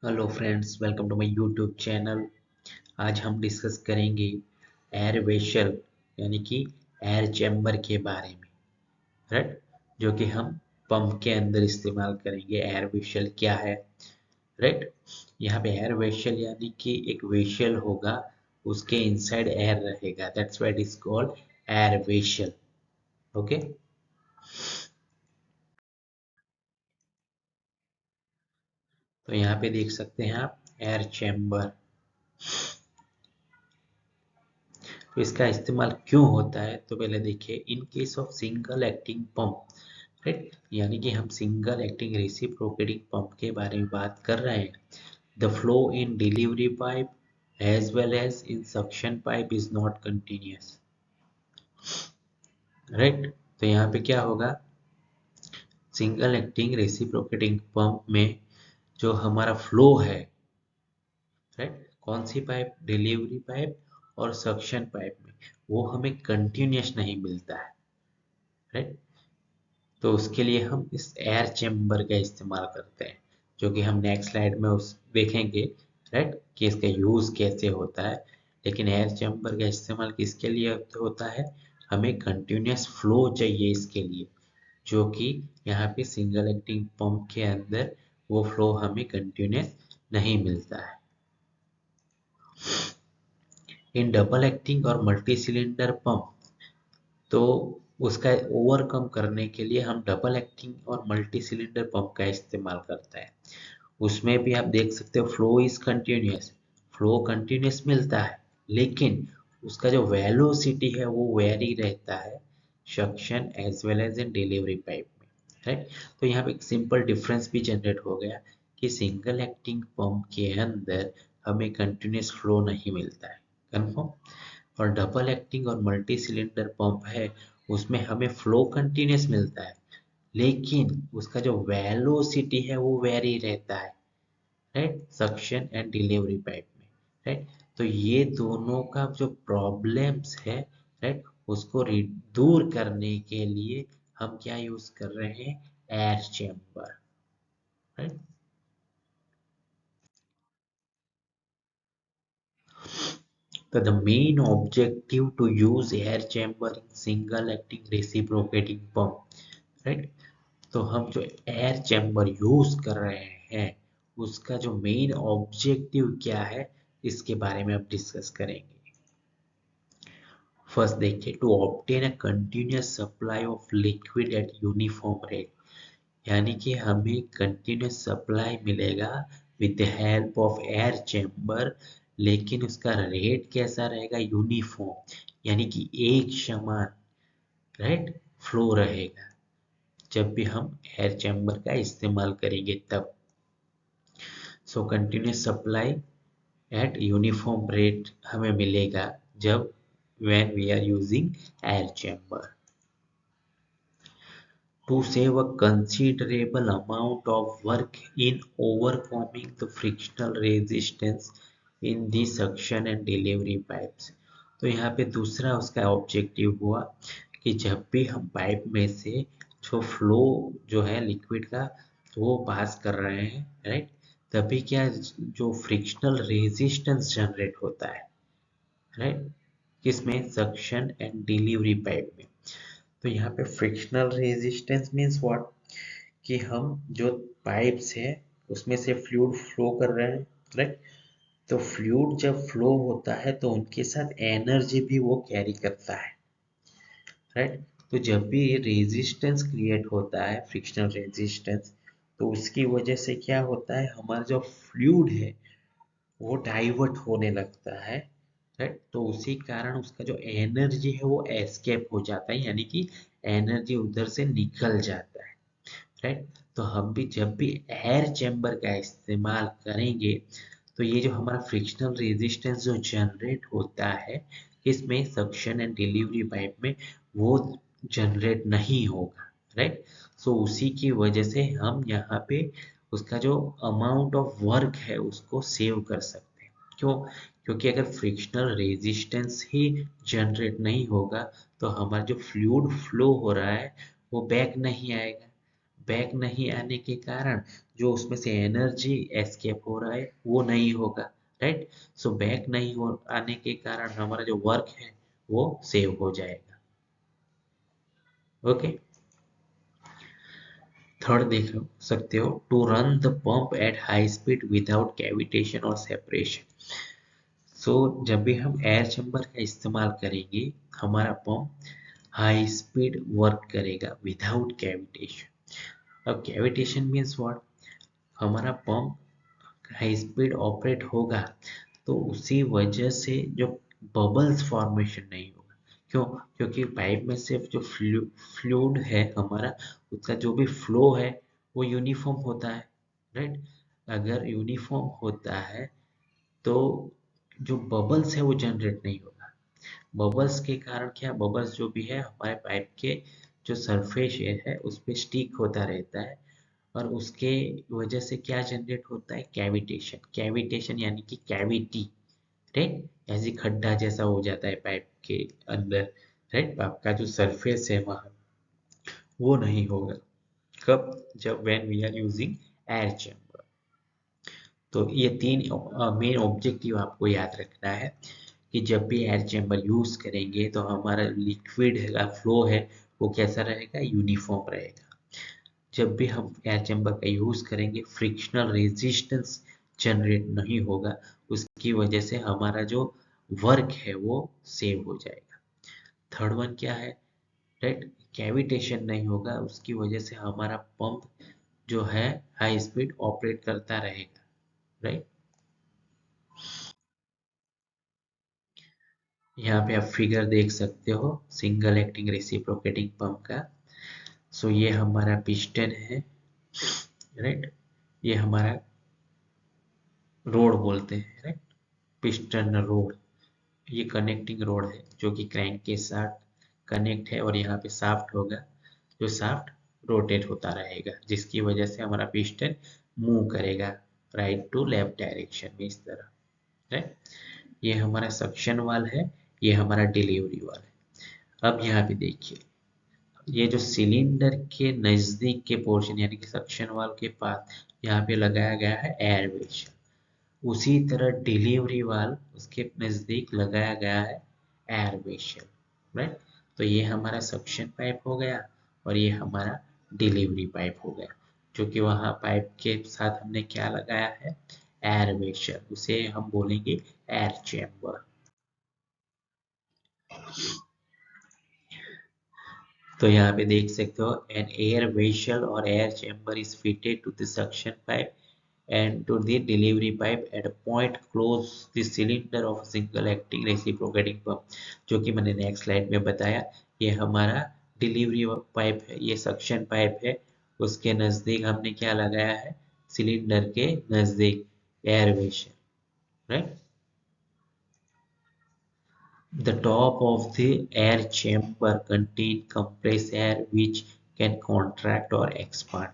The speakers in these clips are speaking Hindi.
Hello friends, welcome to my YouTube channel. आज हम डिस्कस करेंगे एयर वेशल यानी कि एयर चैम्बर के बारे में, राइट। जो कि हम पंप के अंदर इस्तेमाल करेंगे। एयर वेशल क्या है, राइट। यहाँ पे एयर वेशल यानी कि एक वेशल होगा, उसके इनसाइड एयर रहेगा, that's why it is called air vessel. Okay, तो यहाँ पे देख सकते हैं आप एयर चैम्बर। तो इसका इस्तेमाल क्यों होता है, तो पहले देखिए। In case of single acting pump, right, यानी कि हम सिंगल एक्टिंग रेसिप्रोकेटिंग पंप के बारे में बात कर रहे हैं। The flow in delivery pipe as well as in suction pipe is not continuous, right. तो यहाँ पे क्या होगा, सिंगल एक्टिंग रेसिप्रोकेटिंग पंप में जो हमारा फ्लो है, राइट, कौन सी पाइप, डिलीवरी पाइप और सक्शन पाइप में, वो हमें कंटिन्यूअस नहीं मिलता है, राइट। तो उसके लिए हम इस एयर चैम्बर का इस्तेमाल करते हैं, जो कि हम नेक्स्ट स्लाइड में उस देखेंगे, राइट, कि इसका यूज़ कैसे होता है। लेकिन एयर चैम्बर का इस्तेमाल किसके लिए होता है, हमें कंटिन्यूअस फ्लो चाहिए इसके लिए, जो कि यहाँ पे सिंगल एक्टिंग पंप के अंदर वो फ्लो हमें कंटिन्यूअस नहीं मिलता है। इन डबल एक्टिंग और मल्टी सिलेंडर पंप, तो उसका ओवरकम करने के लिए हम डबल एक्टिंग और मल्टी सिलेंडर पंप का इस्तेमाल करते हैं। उसमें भी आप देख सकते हो flow is continuous, flow continuous मिलता है, लेकिन उसका जो वेलोसिटी है वो वेरी रहता है suction as well as in delivery pipe में, राइट। तो यहाँ पे एक सिंपल डिफरेंस भी जनरेट हो गया कि सिंगल एक्टिंग पंप के अंदर हमें कंटिन्यूअस फ्लो नहीं मिलता है, कन्फर्म। और डबल एक्टिंग और मल्टी सिलेंडर पंप है, उसमें हमें फ्लो कंटिन्यूअस मिलता है, लेकिन उसका जो वेलोसिटी है वो वेरी रहता है, right, suction and delivery pipe में, राइट। तो ये दोनों का जो प्रॉब्लम्स है, राइट, उसको दूर करने के लिए हम क्या यूज कर रहे हैं, air chamber, right. So the main objective to use air chamber in single acting reciprocating pump, right। तो हम जो एयर चैम्बर यूज कर रहे हैं, उसका जो मेन ऑब्जेक्टिव क्या है, इसके बारे में अब डिस्कस करेंगे। फर्स्ट देखिए, to obtain a continuous supply of liquid at uniform rate, यानी कि हमें कंटिन्यूअस सप्लाई मिलेगा with the help of air chamber, लेकिन उसका रेट कैसा रहेगा, यूनिफॉर्म, यानी कि एक समान, राइट, फ्लो रहेगा जब भी हम एयर चैम्बर का इस्तेमाल करेंगे तब। So continuous supply at uniform rate हमें मिलेगा जब when we are using air chamber. To save a considerable amount of work in overcoming the frictional resistance in the suction and delivery pipes, तो यहाँ पे दूसरा उसका ऑब्जेक्टिव हुआ कि जब भी हम पाइप में से जो फ्लो जो है लिक्विड का वो पास कर रहे हैं, राइट, तभी क्या जो फ्रिक्शनल रेजिस्टेंस जनरेट होता है, राइट, किसमें, सक्शन एंड डिलीवरी पाइप में। तो यहाँ पे फ्रिक्शनल रेजिस्टेंस मीन्स व्हाट, कि हम जो पाइप्स है उसमें से फ्लूइड फ्लो कर रहे हैं, राइट। तो फ्लूइड जब फ्लो होता है तो उनके साथ एनर्जी भी वो कैरी करता है, राइट। तो जब भी रेजिस्टेंस क्रिएट होता है, फ्रिक्शनल रेजिस्टेंस, तो उसकी वजह से क्या होता है, हमारा जो फ्लूइड है वो डाइवर्ट होने लगता है, राइट। तो उसी कारण उसका जो एनर्जी है वो एस्केप हो जाता है, यानी कि एनर्जी उधर से निकल जाता है, राइट। तो हम भी जब भी एयर चैम्बर का इस्तेमाल करेंगे, तो ये जो हमारा फ्रिक्शनल रेजिस्टेंस जो जनरेट होता है इसमें सक्शन एंड डिलीवरी पाइप में, वो जनरेट नहीं होगा, राइट। सो उसी की वजह से हम यहाँ पे उसका जो अमाउंट ऑफ वर्क है उसको सेव कर सकते हैं। क्यों, क्योंकि अगर फ्रिक्शनल रेजिस्टेंस ही जनरेट नहीं होगा तो हमारा जो फ्लूइड फ्लो हो रहा है वो बैक नहीं आएगा, बैक नहीं आने के कारण जो उसमें से एनर्जी एस्केप हो रहा है वो नहीं होगा, राइट। सो बैक नहीं हो आने के कारण हमारा जो वर्क है वो सेव हो जाएगा। ओके। थर्ड देख सकते हो, to run the pump at high speed without cavitation और सेपरेशन। सो जब भी हम एयर चैम्बर का इस्तेमाल करेंगे हमारा पंप हाई स्पीड वर्क करेगा विदाउट कैविटेशन। अब कैविटेशन मीन्स व्हाट, हमारा पंप हाई स्पीड ऑपरेट होगा तो उसी वजह से जो बबल्स फॉर्मेशन नहीं होगा। क्यों? क्योंकि पाइप में सिर्फ जो फ्लूइड है हमारा, उसका जो भी फ्लो है वो यूनिफॉर्म होता है, राइट। अगर यूनिफॉर्म होता है तो जो बबल्स है वो जनरेट नहीं होगा। बबल्स के कारण क्या, बबल्स जो भी है हमारे पाइप के जो सरफेस है उस पर स्टिक होता रहता है और उसके वजह से क्या जनरेट होता है, कैविटेशन। कैविटेशन यानी कि कैविटी, राइट, ऐसी खड्डा जैसा हो जाता है पाइप के अंदर, राइट। आपका जो सरफेस है वहां वो नहीं होगा। कब? जब when we are using air chamber. तो ये तीन मेन ऑब्जेक्टिव आपको याद रखना है कि जब भी एयर चैम्बर यूज करेंगे तो हमारा लिक्विड का फ्लो है वो कैसा रहेगा, यूनिफॉर्म रहेगा। जब भी हम एयर चैम्बर का यूज करेंगे फ्रिक्शनल रेजिस्टेंस जनरेट नहीं होगा, उसकी वजह से हमारा जो वर्क है वो सेव हो जाएगा। थर्ड वन क्या है, राइट, कैविटेशन नहीं होगा, उसकी वजह से हमारा पंप जो है हाई स्पीड ऑपरेट करता रहेगा, राइट। यहाँ पे आप फिगर देख सकते हो सिंगल एक्टिंग रेसिप्रोकेटिंग पंप का। सो ये हमारा पिस्टन है, राइट, ये हमारा रोड बोलते हैं, राइट, पिस्टन रोड। ये कनेक्टिंग रोड है जो कि क्रैंक के साथ कनेक्ट है और यहाँ पे शाफ्ट होगा, जो शाफ्ट रोटेट होता रहेगा जिसकी वजह से हमारा पिस्टन मूव करेगा राइट टू लेफ्ट डायरेक्शन में, इस तरह, राइट। ये हमारा सक्शन वाल है, ये हमारा डिलीवरी वाल है। अब यहाँ पे देखिए, ये जो सिलेंडर के नजदीक के पोर्शन यानी कि सक्शन वाल के पास यहाँ पे लगाया गया है एयर वेसल, उसी तरह डिलीवरी वाल्व उसके नजदीक लगाया गया है एयर वेसल, राइट। तो ये हमारा सक्शन पाइप हो गया और ये हमारा डिलीवरी पाइप हो गया, जो कि वहाँ पाइप के साथ हमने क्या लगाया है, एयर वेसल, उसे हम बोलेंगे एयर चैम्बर। तो यहाँ पे देख सकते हो एन एयर वेसल और air chamber is fitted to the suction pipe and to the delivery pipe at a point close the cylinder of a single acting reciprocating pump, जो कि मैंने नेक्स्ट स्लाइड में बताया। ये हमारा डिलीवरी पाइप है, ये सक्शन पाइप है, उसके नज़दीक हमने क्या लगाया है, सिलेंडर के नज़दीक air vessel, right. The top of the air chamber contain compressed air which can contract or expand.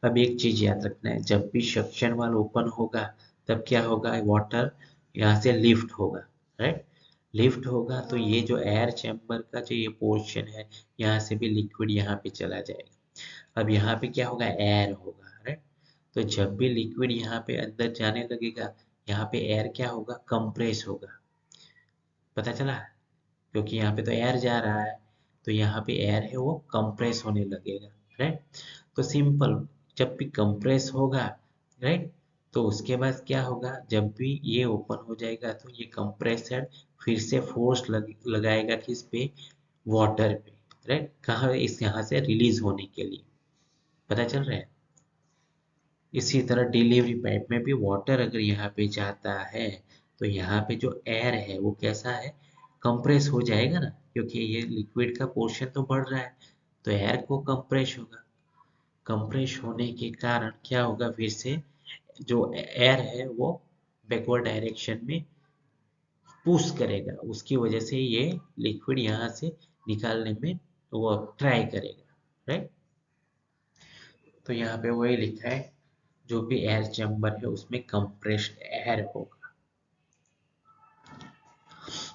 अब एक चीज याद रखना है, जब भी सक्शन वाल्व ओपन होगा तब क्या होगा, वाटर यहाँ से लिफ्ट होगा, राइट। लिफ्ट होगा तो ये जो एयर चैम्बर का जो ये पोर्शन है यहाँ से भी लिक्विड यहाँ पे चला जाएगा। अब यहाँ पे क्या होगा, एयर होगा, राइट। तो जब भी लिक्विड यहाँ पे अंदर जाने लगेगा यहाँ पे एयर क्या होगा, कंप्रेस होगा, पता चला, क्योंकि यहाँ पे तो एयर जा रहा है तो यहाँ पे एयर है वो कंप्रेस होने लगेगा, राइट। तो सिंपल, जब भी कंप्रेस होगा, राइट, तो उसके बाद क्या होगा, जब भी ये ओपन हो जाएगा तो ये कंप्रेसर फिर से फोर्स लगाएगा किस पे, वाटर पे, राइट, कहाँ, इस यहाँ से रिलीज होने के लिए, पता चल रहा है। इसी तरह डिलीवरी पाइप में भी वाटर अगर यहाँ पे जाता है तो यहाँ पे जो एयर है वो कैसा है, कंप्रेस हो जाएगा ना, क्योंकि ये लिक्विड का पोर्शन तो बढ़ रहा है तो एयर को कंप्रेस होगा। कंप्रेस होने के कारण क्या होगा, फिर से जो एयर है वो बैकवर्ड डायरेक्शन में पुश करेगा, उसकी वजह से ये लिक्विड यहाँ से निकालने में वो ट्राई करेगा, राइट। तो यहाँ पे वही लिखा है, जो भी एयर चैम्बर है उसमें कंप्रेस्ड एयर होगा।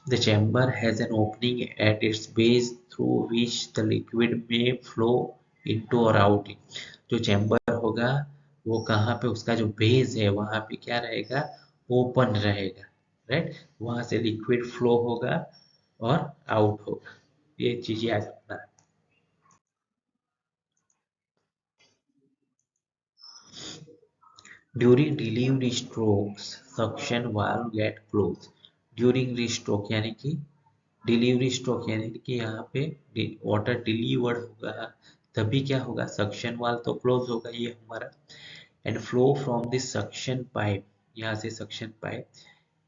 The chamber has an opening at its base through which the liquid may flow into और आउट। जो चैम्बर होगा वो कहाँ पे, उसका जो बेस है वहाँ पे क्या रहेगा, ओपन रहेगा, राइट। वहाँ से लिक्विड फ्लो होगा और आउट होगा। ये चीज याद रखना है। During delivery strokes suction valve get close. During stroke यानी कि डिलीवरी स्ट्रोक यानी कि यहाँ पे वाटर डिलीवर्ड होगा तभी क्या होगा, सक्शन वाल्व तो क्लोज होगा ये हमारा, and flow from this suction pipe, यहाँ से suction pipe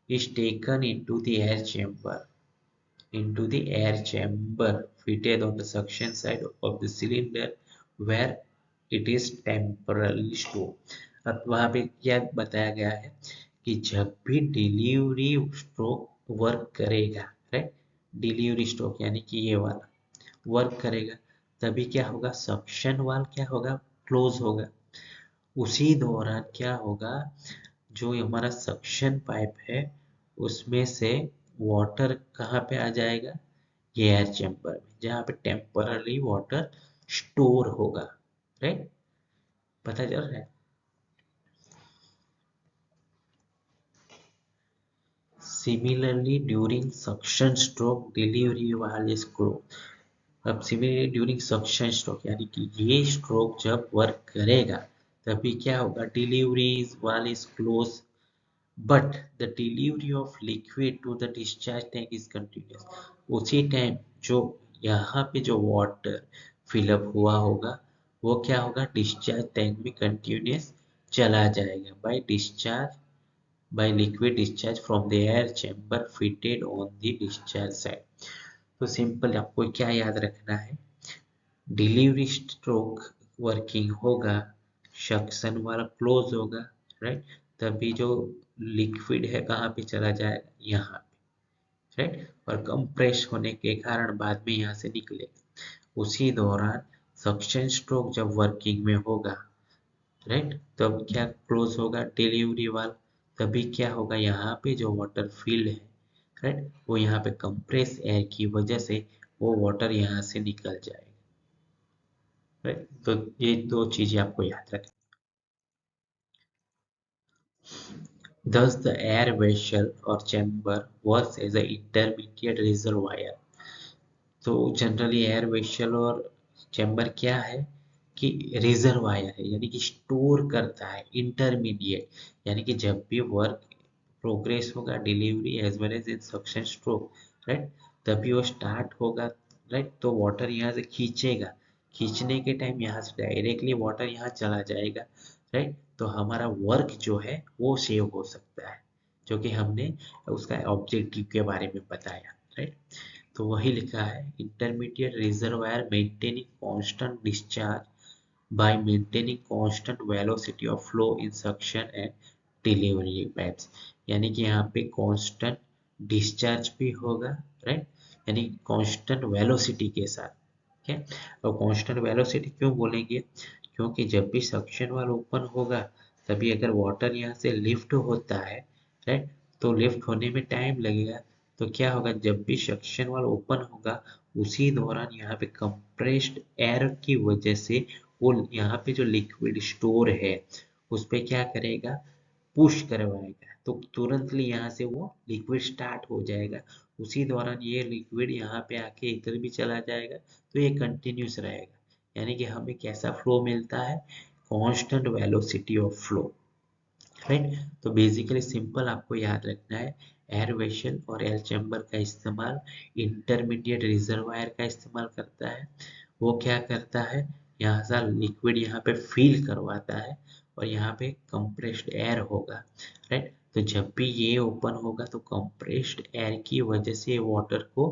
is taken into the air chamber, into the air chamber fitted on the suction side of the cylinder where it is temporarily stored। अब वहाँ पे क्या बताया गया है कि जब भी डिलीवरी स्ट्रोक वर्क करेगा, राइट, डिलीवरी स्ट्रोक यानी कि ये वाला वर्क करेगा तभी क्या होगा, सक्शन वाल क्या होगा, क्लोज होगा। उसी दौरान क्या होगा, जो हमारा सक्शन पाइप है उसमें से वाटर कहाँ पे आ जाएगा, ये एयर चैम्बर में, जहाँ पे टेम्पररी वाटर स्टोर होगा, राइट। पता चल रहा है। Similarly during suction stroke delivery वाल इज क्लोज। अब सिमिलरली ड्यूरिंग सक्शन स्ट्रोक यानी कि ये स्ट्रोक जब वर्क करेगा तभी क्या होगा, डिलीवरी वाल is close but the delivery of liquid to the discharge tank is continuous। उसी टाइम जो यहाँ पे जो वाटर फिलअप हुआ होगा वो क्या होगा, डिस्चार्ज टैंक में कंटिन्यूस चला जाएगा by liquid discharge from the air chamber fitted on the discharge side। तो सिंपल आपको क्या याद रखना है, डिलीवरी स्ट्रोक वर्किंग होगा, सक्शन वाला क्लोज होगा, राइट, तभी जो लिक्विड है कहाँ पे चला जाएगा, यहाँ पे, राइट, और कंप्रेस होने के कारण बाद में यहाँ से निकलेगा। उसी दौरान सक्शन स्ट्रोक जब वर्किंग में होगा, राइट, तब क्या क्लोज होगा डिलीवरी वाल्व, तभी क्या होगा, यहाँ पे जो वाटर फील्ड है, राइट, वो यहाँ पे कंप्रेस एयर की वजह से वो वाटर यहाँ से निकल जाएगा, राइट। तो ये दो चीजें आपको याद रखनी। Thus the air vessel or chamber works as an intermediate reservoir। तो जनरली एयर वेसल और चैम्बर क्या है कि रिजर्वायर है, यानी कि स्टोर करता है, इंटरमीडिएट यानी कि जब भी वर्क प्रोग्रेस होगा delivery as well as in suction stroke, right, तभी वो स्टार्ट होगा, राइट, तो वाटर यहाँ से खींचेगा, खींचने के टाइम यहाँ से डायरेक्टली वाटर यहाँ चला जाएगा, राइट, तो हमारा वर्क जो है वो सेव हो सकता है, जो कि हमने उसका ऑब्जेक्टिव के बारे में बताया, राइट। तो वही लिखा है, intermediate reservoir maintaining constant discharge by maintaining constant velocity of flow in suction and delivery pipes. यानी कि यहाँ पे कांस्टेंट डिस्चार्ज भी होगा, राइट, यानी कांस्टेंट वेलोसिटी के साथ, ठीक है। और कांस्टेंट वेलोसिटी क्यों बोलेंगे, क्योंकि जब भी सक्शन वाल ओपन होगा तभी अगर वाटर यहाँ से लिफ्ट होता है, राइट, तो लिफ्ट होने में टाइम लगेगा, तो क्या होगा, जब भी सक्शन वाल ओपन होगा उसी दौरान यहाँ पे कंप्रेस्ड एयर की वजह से वो यहाँ पे जो लिक्विड स्टोर है उस पे क्या करेगा, पुश करवाएगा, तो तुरंतली यहाँ से वो लिक्विड स्टार्ट हो जाएगा। उसी दौरान ये लिक्विड यहाँ पे आके इधर भी चला जाएगा, तो ये कंटिन्यूस रहेगा, यानी कि हमें कैसा फ्लो मिलता है, constant velocity of flow, right. तो बेसिकली सिंपल आपको याद रखना है, एयर वेसल और एयर चैम्बर का इस्तेमाल इंटरमीडिएट रिजर्वायर का इस्तेमाल करता है। वो क्या करता है, यहाँ से लिक्विड यहाँ पे फील करवाता है और यहाँ पे कंप्रेस्ड एयर होगा, राइट। तो जब भी ये ओपन होगा तो कंप्रेस्ड एयर की वजह से वाटर को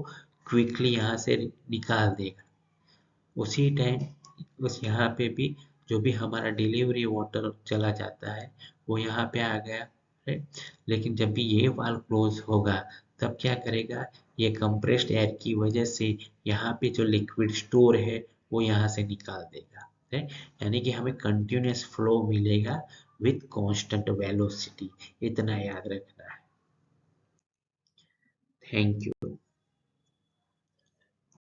क्विकली यहाँ से निकाल देगा। उसी टाइम उस यहाँ पे भी जो भी हमारा डिलीवरी वाटर चला जाता है वो यहाँ पे आ गया, राइट। लेकिन जब भी ये वाल्व क्लोज होगा तब क्या करेगा, ये कंप्रेस्ड एयर की वजह से यहाँ पे जो लिक्विड स्टोर है वो यहाँ से निकाल देगा, राइट। यानी कि हमें कंटिन्यूस फ्लो मिलेगा विथ कांस्टेंट वेलोसिटी, इतना याद रखना है। Thank you.